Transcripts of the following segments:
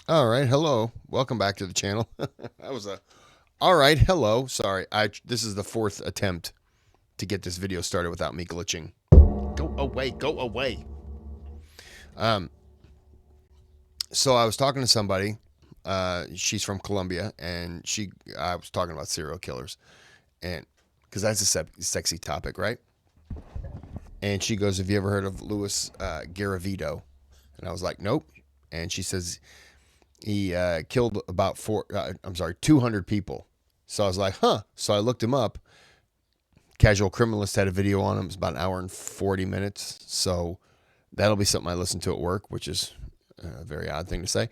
All right, hello. Welcome back to the channel. That was a all right, hello. Sorry. This is the fourth attempt to get this video started without me glitching. Go away, go away. Um so I was talking to somebody. She's from Colombia and I was talking about serial killers and cuz that's a sexy topic, right? And she goes, "Have you ever heard of Louis Garavito?" And I was like, "Nope." And she says he killed about 200 people. So I was like, huh. So I looked him up. Casual Criminalist had a video on him. It's about an hour and 40 minutes. So that'll be something I listen to at work, which is a very odd thing to say.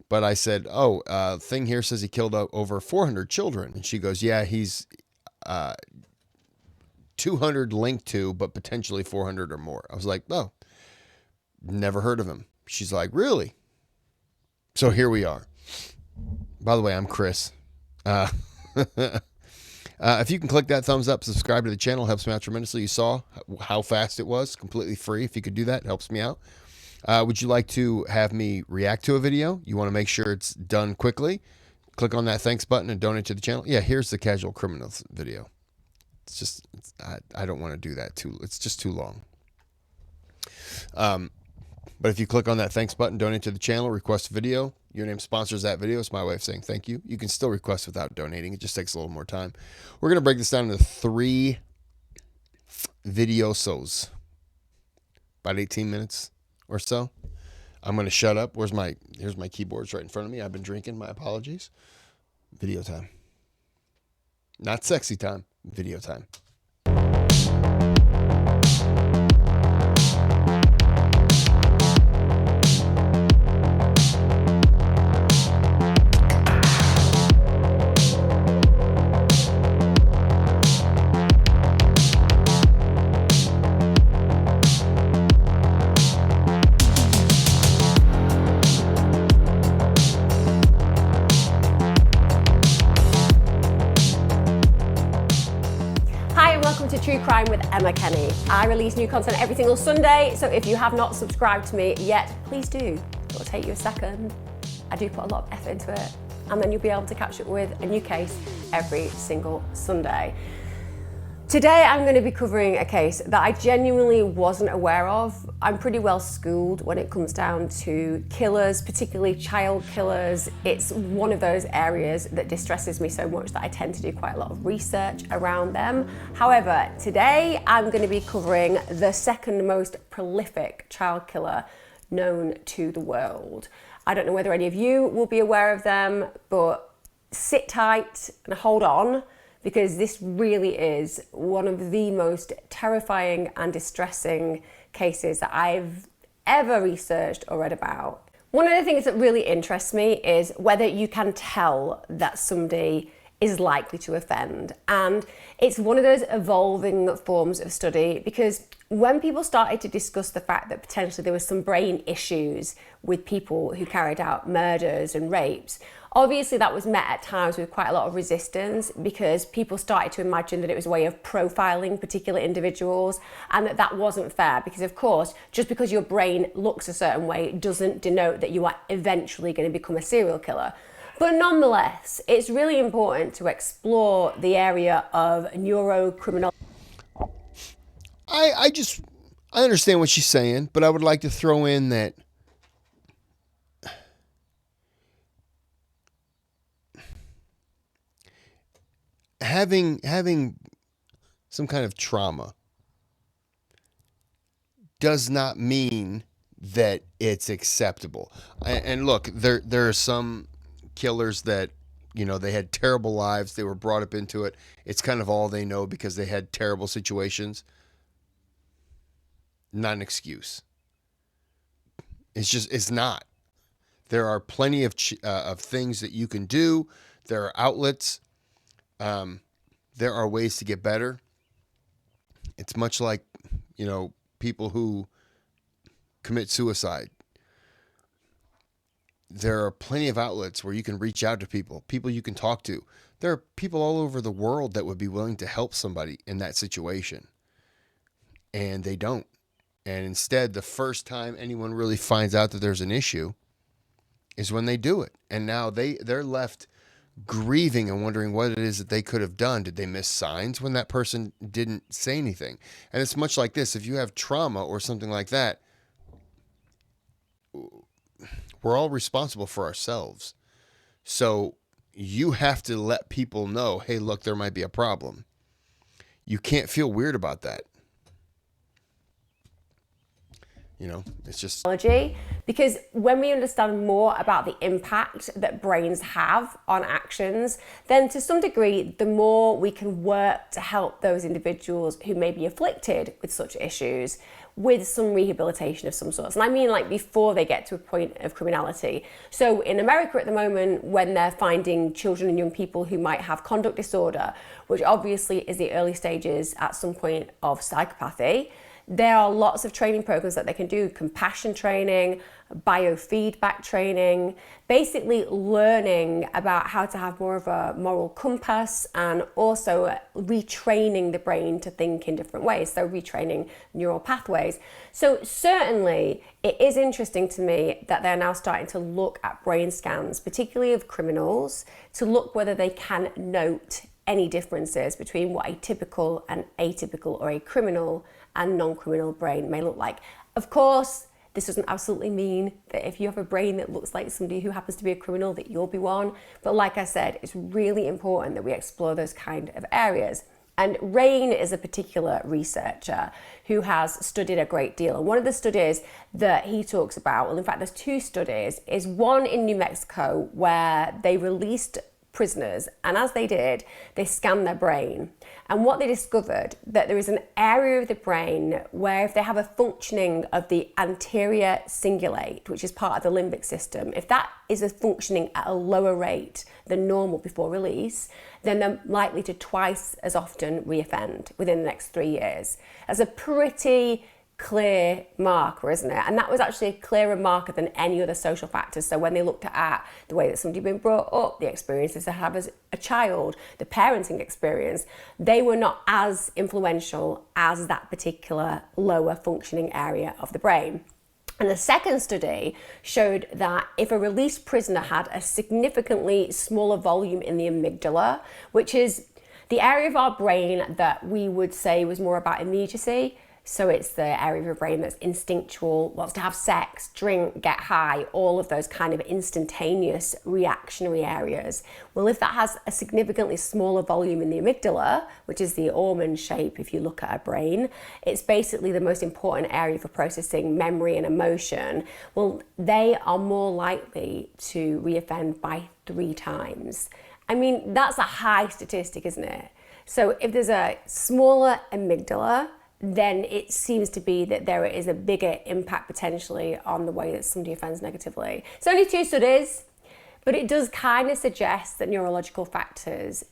But I said, oh, thing here says he killed over 400 children. And she goes, yeah, he's uh, 200 linked to, but potentially 400 or more. I was like, oh, never heard of him. She's like, really? So here we are. By the way, I'm Kris. Uh, if you can click that thumbs up, subscribe to the channel, helps me out tremendously. You saw how fast it was, completely free. If you could do that, it helps me out. Would you like to have me react to a video? You want to make sure it's done quickly? Click on that thanks button and donate to the channel. Yeah, here's the Casual Criminals video. I don't want to do that it's just too long. But if you click on that thanks button, donate to the channel, request a video, your name sponsors that video. It's my way of saying thank you. You can still request without donating. It just takes a little more time. We're going to break this down into 3 videosos, about 18 minutes or so. I'm going to shut up. Here's my keyboards right in front of me. I've been drinking. My apologies. Video time. Not sexy time. Video time. To True Crime with Emma Kenny. I release new content every single Sunday, so if you have not subscribed to me yet, please do. It'll take you a second. I do put a lot of effort into it, and then you'll be able to catch up with a new case every single Sunday. Today I'm going to be covering a case that I genuinely wasn't aware of. I'm pretty well schooled when it comes down to killers, particularly child killers. It's one of those areas that distresses me so much that I tend to do quite a lot of research around them. However, today I'm going to be covering the second most prolific child killer known to the world. I don't know whether any of you will be aware of them, but sit tight and hold on, because this really is one of the most terrifying and distressing cases that I've ever researched or read about. One of the things that really interests me is whether you can tell that somebody is likely to offend. And it's one of those evolving forms of study, because when people started to discuss the fact that potentially there was some brain issues with people who carried out murders and rapes, obviously that was met at times with quite a lot of resistance, because people started to imagine that it was a way of profiling particular individuals, and that wasn't fair, because of course, just because your brain looks a certain way doesn't denote that you are eventually going to become a serial killer. But nonetheless, it's really important to explore the area of neurocriminology. I understand what she's saying, but I would like to throw in that having some kind of trauma does not mean that it's acceptable. And look, there are some killers that, they had terrible lives. They were brought up into it. It's kind of all they know because they had terrible situations. Not an excuse. It's not. There are plenty of things that you can do. There are outlets. There are ways to get better. It's much like, people who commit suicide. There are plenty of outlets where you can reach out to people you can talk to. There are people all over the world that would be willing to help somebody in that situation, and they don't. And instead, the first time anyone really finds out that there's an issue, is when they do it. And now they're left grieving and wondering what it is that they could have done. Did they miss signs when that person didn't say anything? And it's much like this. If you have trauma or something like that, we're all responsible for ourselves. So you have to let people know, hey, look, there might be a problem. You can't feel weird about that. You know, it's just... Because when we understand more about the impact that brains have on actions, then to some degree, the more we can work to help those individuals who may be afflicted with such issues with some rehabilitation of some sorts. And I mean like before they get to a point of criminality. So in America at the moment, when they're finding children and young people who might have conduct disorder, which obviously is the early stages at some point of psychopathy, there are lots of training programs that they can do, compassion training, biofeedback training, basically learning about how to have more of a moral compass and also retraining the brain to think in different ways, so retraining neural pathways. So certainly it is interesting to me that they're now starting to look at brain scans, particularly of criminals, to look whether they can note any differences between what a typical and atypical or a criminal and non-criminal brain may look like. Of course, this doesn't absolutely mean that if you have a brain that looks like somebody who happens to be a criminal, that you'll be one. But like I said, it's really important that we explore those kind of areas. And Rain is a particular researcher who has studied a great deal. And one of the studies that he talks about, well, in fact, there's two studies, is one in New Mexico where they released prisoners, and as they did, they scanned their brain. And what they discovered, that there is an area of the brain where if they have a functioning of the anterior cingulate, which is part of the limbic system, if that is a functioning at a lower rate than normal before release, then they're likely to twice as often reoffend within the next 3 years. That's a pretty clear marker, isn't it? And that was actually a clearer marker than any other social factors. So when they looked at the way that somebody had been brought up, the experiences they have as a child, the parenting experience, they were not as influential as that particular lower functioning area of the brain. And the second study showed that if a released prisoner had a significantly smaller volume in the amygdala, which is the area of our brain that we would say was more about immediacy, so it's the area of your brain that's instinctual, wants to have sex, drink, get high, all of those kind of instantaneous reactionary areas. Well, if that has a significantly smaller volume in the amygdala, which is the almond shape if you look at a brain, it's basically the most important area for processing memory and emotion. Well, they are more likely to reoffend by 3 times. I mean, that's a high statistic, isn't it? So if there's a smaller amygdala, then it seems to be that there is a bigger impact potentially on the way that somebody offends negatively. It's only 2 studies, but it does kind of suggest that neurological factors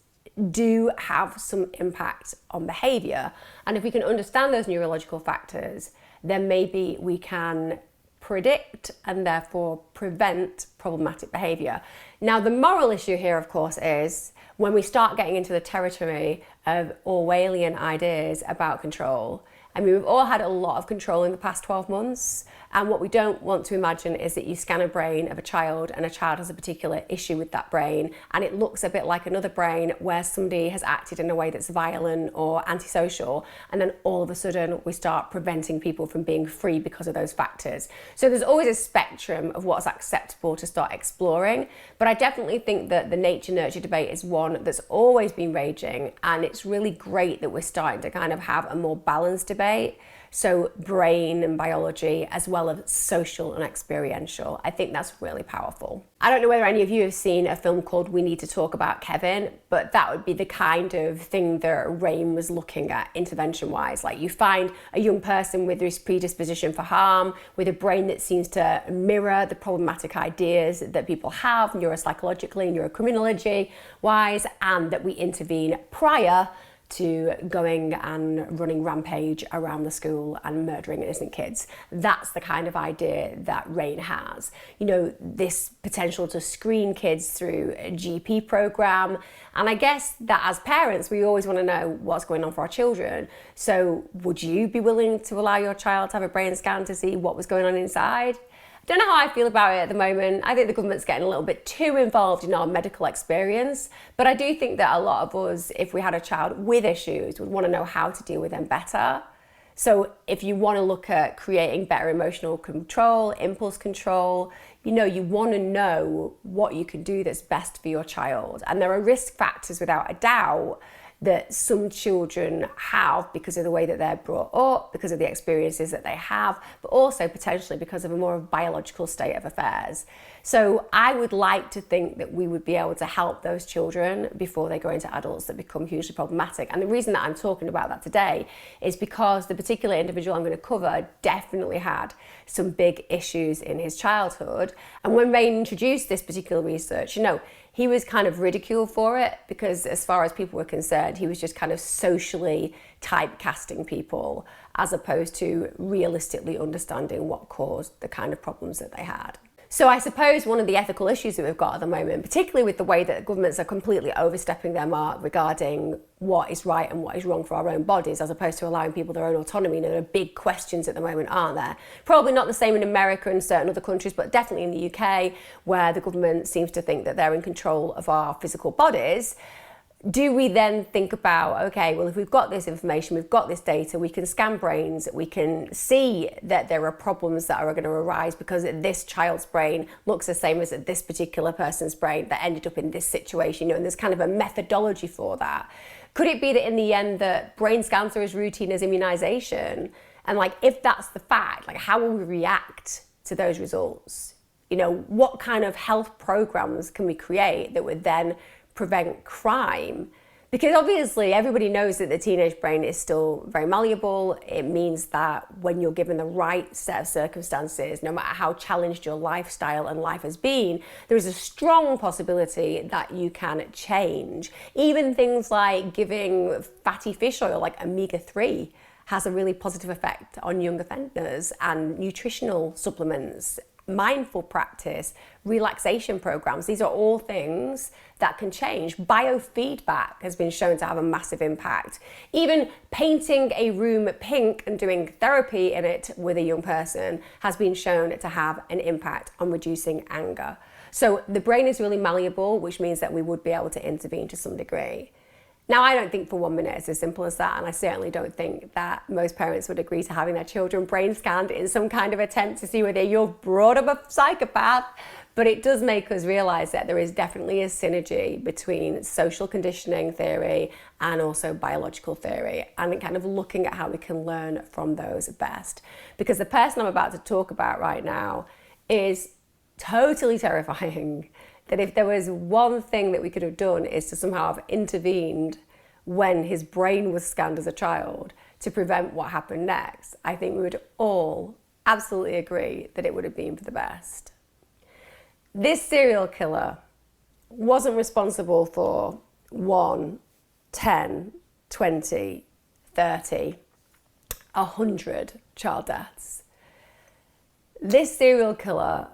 do have some impact on behavior. And if we can understand those neurological factors, then maybe we can predict and therefore prevent problematic behavior. Now, the moral issue here, of course, is when we start getting into the territory of Orwellian ideas about control. I mean, we've all had a lot of control in the past 12 months. And what we don't want to imagine is that you scan a brain of a child and a child has a particular issue with that brain. And it looks a bit like another brain where somebody has acted in a way that's violent or antisocial. And then all of a sudden we start preventing people from being free because of those factors. So there's always a spectrum of what's acceptable to start exploring. But I definitely think that the nature-nurture debate is one that's always been raging. And it's really great that we're starting to kind of have a more balanced debate. So brain and biology, as well as social and experiential. I think that's really powerful. I don't know whether any of you have seen a film called We Need to Talk About Kevin, but that would be the kind of thing that Rain was looking at intervention-wise. Like you find a young person with this predisposition for harm, with a brain that seems to mirror the problematic ideas that people have neuropsychologically, neurocriminology-wise, and that we intervene prior to going and running rampage around the school and murdering innocent kids. That's the kind of idea that Rain has. You know, this potential to screen kids through a GP program. And I guess that as parents, we always want to know what's going on for our children. So would you be willing to allow your child to have a brain scan to see what was going on inside? don't know how I feel about it at the moment. I think the government's getting a little bit too involved in our medical experience, but I do think that a lot of us, if we had a child with issues, would want to know how to deal with them better. So if you want to look at creating better emotional control, impulse control, you want to know what you can do that's best for your child. And there are risk factors without a doubt that some children have because of the way that they're brought up, because of the experiences that they have, but also potentially because of a more biological state of affairs. So I would like to think that we would be able to help those children before they go into adults that become hugely problematic. And the reason that I'm talking about that today is because the particular individual I'm going to cover definitely had some big issues in his childhood. And when Rain introduced this particular research, he was kind of ridiculed for it because as far as people were concerned, he was just kind of socially typecasting people as opposed to realistically understanding what caused the kind of problems that they had. So I suppose one of the ethical issues that we've got at the moment, particularly with the way that governments are completely overstepping their mark regarding what is right and what is wrong for our own bodies, as opposed to allowing people their own autonomy, there are big questions at the moment, aren't there? Probably not the same in America and certain other countries, but definitely in the UK, where the government seems to think that they're in control of our physical bodies. Do we then think about, okay, well, if we've got this information, we've got this data, we can scan brains, we can see that there are problems that are going to arise because this child's brain looks the same as this particular person's brain that ended up in this situation, and there's kind of a methodology for that. Could it be that in the end that brain scans are as routine as immunization? And if that's the fact, how will we react to those results? What kind of health programs can we create that would then prevent crime? Because obviously everybody knows that the teenage brain is still very malleable. It means that when you're given the right set of circumstances, no matter how challenged your lifestyle and life has been, there is a strong possibility that you can change. Even things like giving fatty fish oil, like omega-3, has a really positive effect on young offenders, and nutritional supplements, mindful practice, relaxation programs. These are all things that can change. Biofeedback has been shown to have a massive impact. Even painting a room pink and doing therapy in it with a young person has been shown to have an impact on reducing anger. So the brain is really malleable, which means that we would be able to intervene to some degree. Now, I don't think for 1 minute it's as simple as that, and I certainly don't think that most parents would agree to having their children brain scanned in some kind of attempt to see whether you're brought up a psychopath. But it does make us realise that there is definitely a synergy between social conditioning theory and also biological theory, and kind of looking at how we can learn from those best. Because the person I'm about to talk about right now is totally terrifying. That if there was one thing that we could have done is to somehow have intervened when his brain was scanned as a child to prevent what happened next, I think we would all absolutely agree that it would have been for the best. This serial killer wasn't responsible for 1, 10, 20, 30, 100 child deaths. This serial killer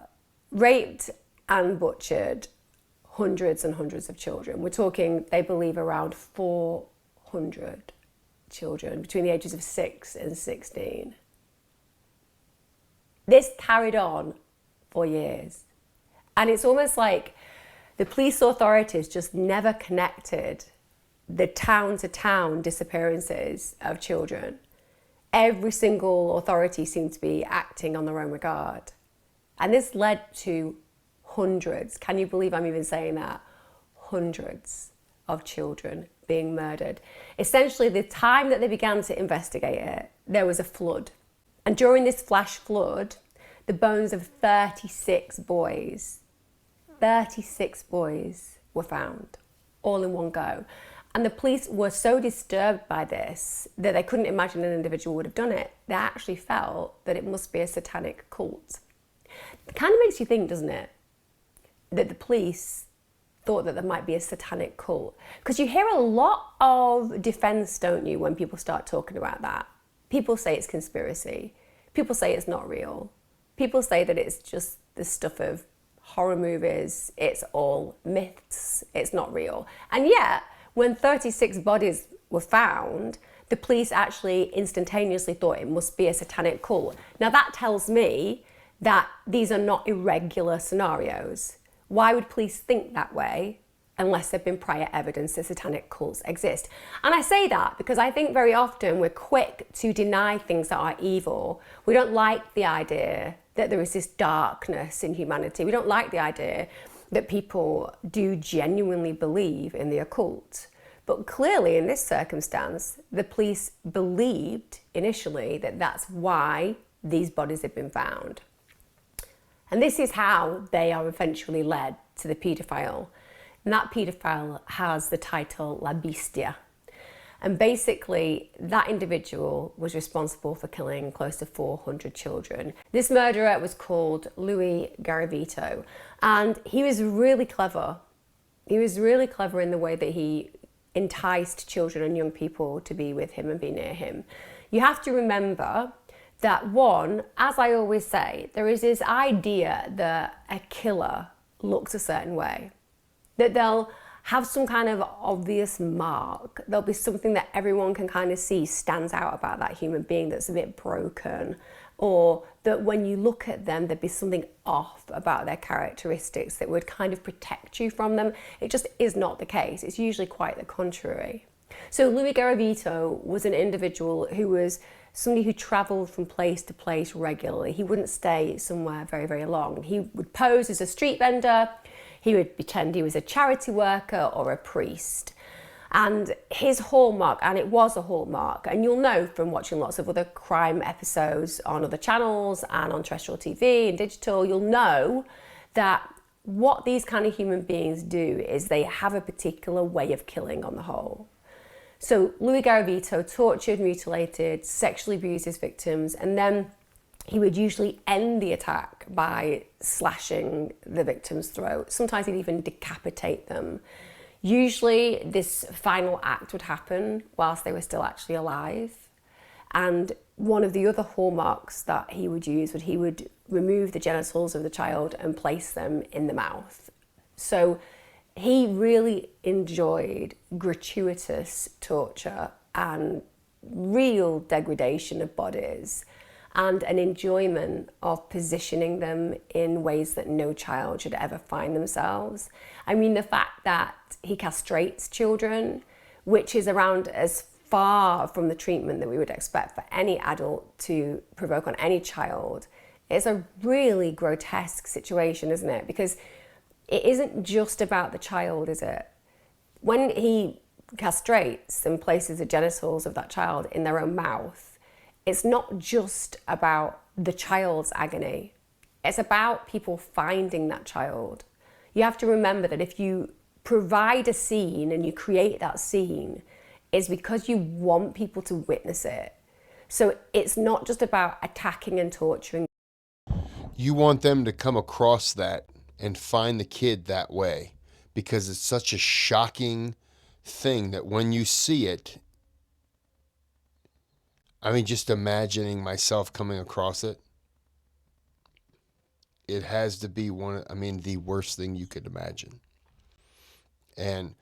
raped and butchered hundreds and hundreds of children. We're talking, they believe, around 400 children between the ages of 6 and 16. This carried on for years. And it's almost like the police authorities just never connected the town-to-town disappearances of children. Every single authority seemed to be acting on their own regard. And this led to hundreds, can you believe I'm even saying that? Hundreds of children being murdered. Essentially, the time that they began to investigate it, there was a flood. And during this flash flood, the bones of 36 boys were found, all in one go. And the police were so disturbed by this that they couldn't imagine an individual would have done it. They actually felt that it must be a satanic cult. It kind of makes you think, doesn't it, that the police thought that there might be a satanic cult. Because you hear a lot of defense, don't you, when people start talking about that. People say it's conspiracy. People say it's not real. People say that it's just the stuff of horror movies. It's all myths. It's not real. And yet, when 36 bodies were found, the police actually instantaneously thought it must be a satanic cult. Now that tells me that these are not irregular scenarios. Why would police think that way unless there'd been prior evidence that satanic cults exist? And I say that because I think very often we're quick to deny things that are evil. We don't like the idea that there is this darkness in humanity. We don't like the idea that people do genuinely believe in the occult. But clearly in this circumstance, the police believed initially that that's why these bodies had been found. And this is how they are eventually led to the paedophile. And that paedophile has the title La Bestia. And basically, that individual was responsible for killing close to 400 children. This murderer was called Louis Garavito, and he was really clever. He was really clever in the way that he enticed children and young people to be with him and be near him. You have to remember that one, as I always say, there is this idea that a killer looks a certain way, that they'll have some kind of obvious mark. There'll be something that everyone can kind of see stands out about that human being that's a bit broken, or that when you look at them, there'd be something off about their characteristics that would kind of protect you from them. It just is not the case. It's usually quite the contrary. So Louis Garavito was an individual who was somebody who traveled from place to place regularly. He wouldn't stay somewhere very, very long. He would pose as a street vendor. He would pretend he was a charity worker or a priest. And his hallmark, and it was a hallmark, and you'll know from watching lots of other crime episodes on other channels and on terrestrial TV and digital, you'll know that what these kind of human beings do is they have a particular way of killing on the whole. So Louis Garavito tortured, mutilated, sexually abused his victims, and then he would usually end the attack by slashing the victim's throat. Sometimes he'd even decapitate them. Usually this final act would happen whilst they were still actually alive. And one of the other hallmarks that he would use was he would remove the genitals of the child and place them in the mouth. So he really enjoyed gratuitous torture and real degradation of bodies, and an enjoyment of positioning them in ways that no child should ever find themselves. I mean, the fact that he castrates children, which is around as far from the treatment that we would expect for any adult to provoke on any child, is a really grotesque situation, isn't it? Because it isn't just about the child, is it? When he castrates and places the genitals of that child in their own mouth, it's not just about the child's agony. It's about people finding that child. You have to remember that if you provide a scene and you create that scene, it's because you want people to witness it. So it's not just about attacking and torturing. You want them to come across that and find the kid that way, because it's such a shocking thing that when you see it, I mean, just imagining myself coming across it, it has to be the worst thing you could imagine. And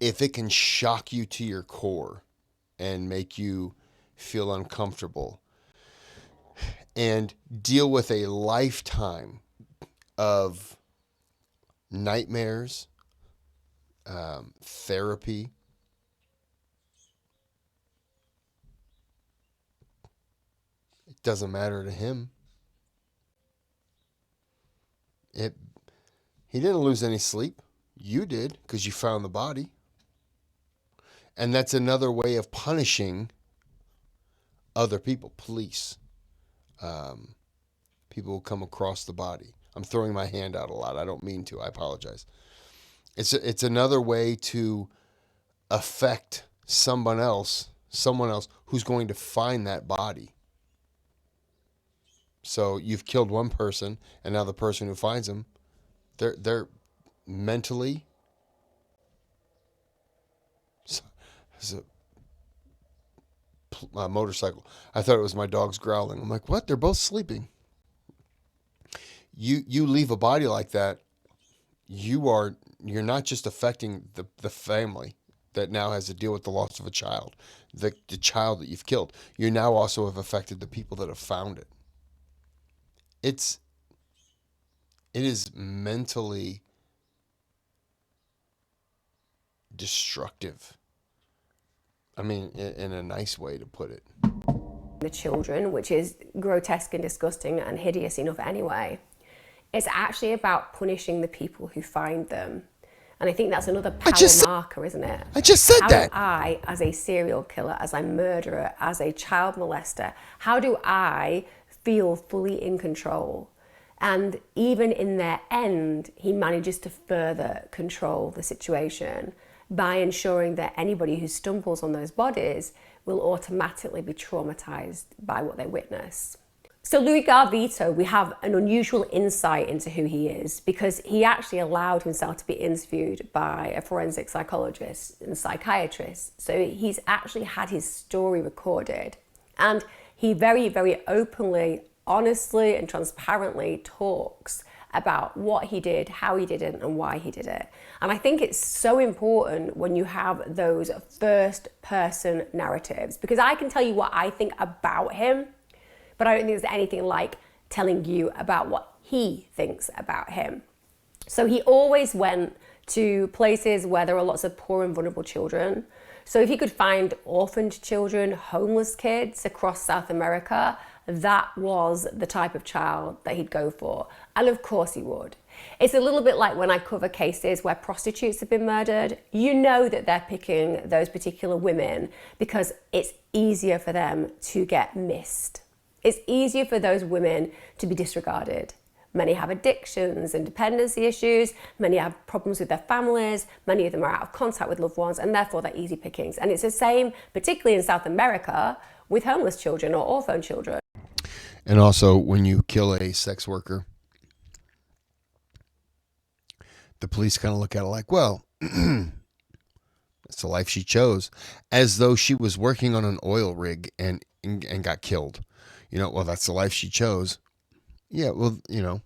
if it can shock you to your core and make you feel uncomfortable and deal with a lifetime of nightmares, therapy, it doesn't matter to him. He didn't lose any sleep. You did, because you found the body. And that's another way of punishing other people, police. People who come across the body. I'm throwing my hand out a lot. I don't mean to. I apologize. It's another way to affect someone else who's going to find that body. So you've killed one person, and now the person who finds him, they're mentally. It's a motorcycle. I thought it was my dogs growling. I'm like, what? They're both sleeping. You leave a body like that, you're not just affecting the family that now has to deal with the loss of a child, the child that you've killed. You now also have affected the people that have found it. it is mentally destructive. I mean, in a nice way to put it. The children, which is grotesque and disgusting and hideous enough anyway. It's actually about punishing the people who find them. And I think that's another power marker, isn't it? I just said that. How do I, as a serial killer, as a murderer, as a child molester, how do I feel fully in control? And even in their end, he manages to further control the situation by ensuring that anybody who stumbles on those bodies will automatically be traumatized by what they witness. So Louis Garavito, we have an unusual insight into who he is because he actually allowed himself to be interviewed by a forensic psychologist and psychiatrist. So he's actually had his story recorded, and he very, very openly, honestly and transparently talks about what he did, how he did it, and why he did it. And I think it's so important when you have those first person narratives, because I can tell you what I think about him, but I don't think there's anything like telling you about what he thinks about him. So he always went to places where there are lots of poor and vulnerable children. So if he could find orphaned children, homeless kids across South America, that was the type of child that he'd go for. And of course he would. It's a little bit like when I cover cases where prostitutes have been murdered. You know that they're picking those particular women because it's easier for them to get missed. It's easier for those women to be disregarded. Many have addictions and dependency issues. Many have problems with their families. Many of them are out of contact with loved ones, and therefore they're easy pickings. And it's the same, particularly in South America, with homeless children or orphan children. And also, when you kill a sex worker, the police kind of look at it like, well, it's the life she chose, as though she was working on an oil rig and got killed. You know, well, that's the life she chose. Yeah, well, you know,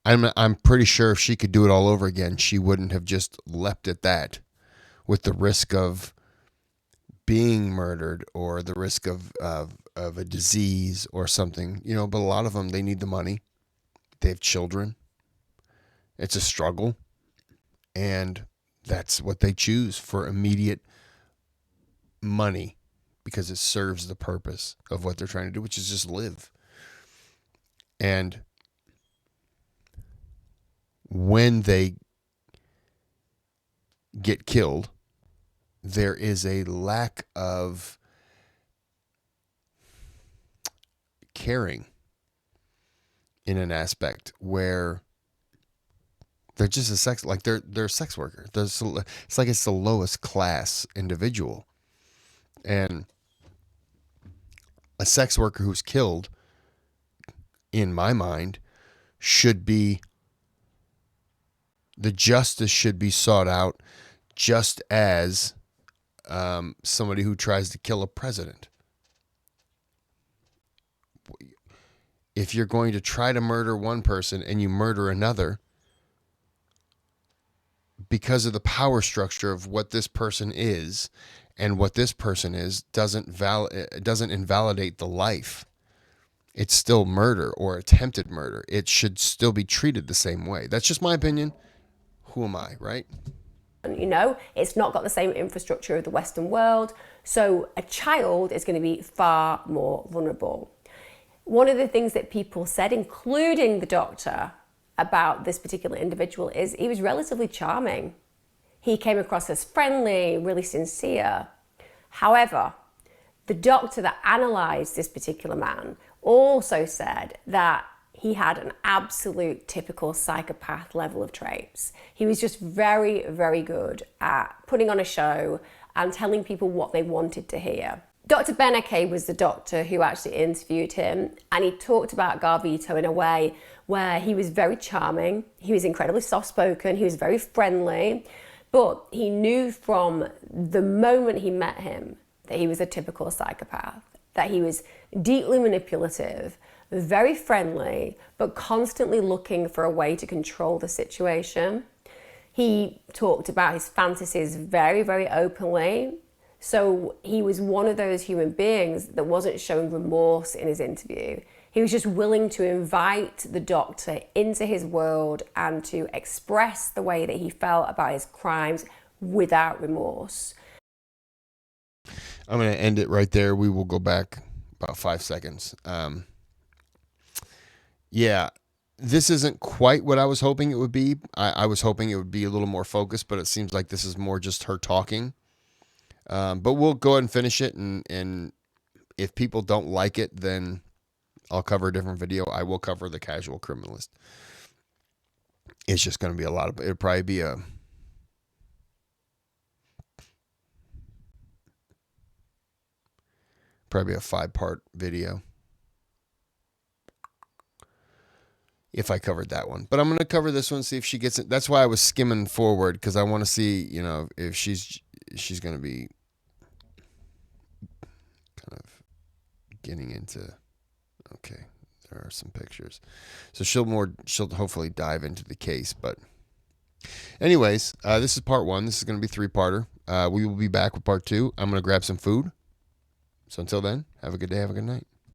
I'm pretty sure if she could do it all over again, she wouldn't have just leapt at that with the risk of being murdered or the risk of a disease or something, you know. But a lot of them, they need the money. They have children. It's a struggle. And that's what they choose for immediate money because it serves the purpose of what they're trying to do, which is just live. And when they get killed, there is a lack of caring in an aspect where they're just a sex, like they're a sex worker. It's like it's the lowest class individual. And a sex worker who's killed, in my mind, should be, the justice should be sought out just as somebody who tries to kill a president. If you're going to try to murder one person and you murder another, because of the power structure of what this person is and what this person is, doesn't invalidate the life. It's still murder or attempted murder. It should still be treated the same way. That's just my opinion. Who am I, right? You know, it's not got the same infrastructure of the Western world. So a child is going to be far more vulnerable. One of the things that people said, including the doctor, about this particular individual is he was relatively charming. He came across as friendly, really sincere. However, the doctor that analysed this particular man also said that he had an absolute typical psychopath level of traits. He was just very, very good at putting on a show and telling people what they wanted to hear. Dr. Beneke was the doctor who actually interviewed him, and he talked about Garavito in a way where he was very charming, he was incredibly soft-spoken, he was very friendly, but he knew from the moment he met him that he was a typical psychopath, that he was deeply manipulative, very friendly, but constantly looking for a way to control the situation. He talked about his fantasies very, very openly. So he was one of those human beings that wasn't showing remorse in his interview. He was just willing to invite the doctor into his world and to express the way that he felt about his crimes without remorse. I'm going to end it right there. We will go back about 5 seconds. Yeah, this isn't quite what I was hoping it would be. I was hoping it would be a little more focused, but it seems like this is more just her talking. But we'll go ahead and finish it, and if people don't like it, then I'll cover a different video. I will cover the casual criminalist. It's just going to be a lot of, it'll probably be a 5-part video if I covered that one. But I'm going to cover this one, see if she gets it. That's why I was skimming forward, because I want to see, you know, if she's going to be kind of getting into, okay, there are some pictures. So she'll hopefully dive into the case. But anyways, this is part 1. This is going to be 3-parter. We will be back with part 2. I'm going to grab some food. So until then, have a good day, have a good night.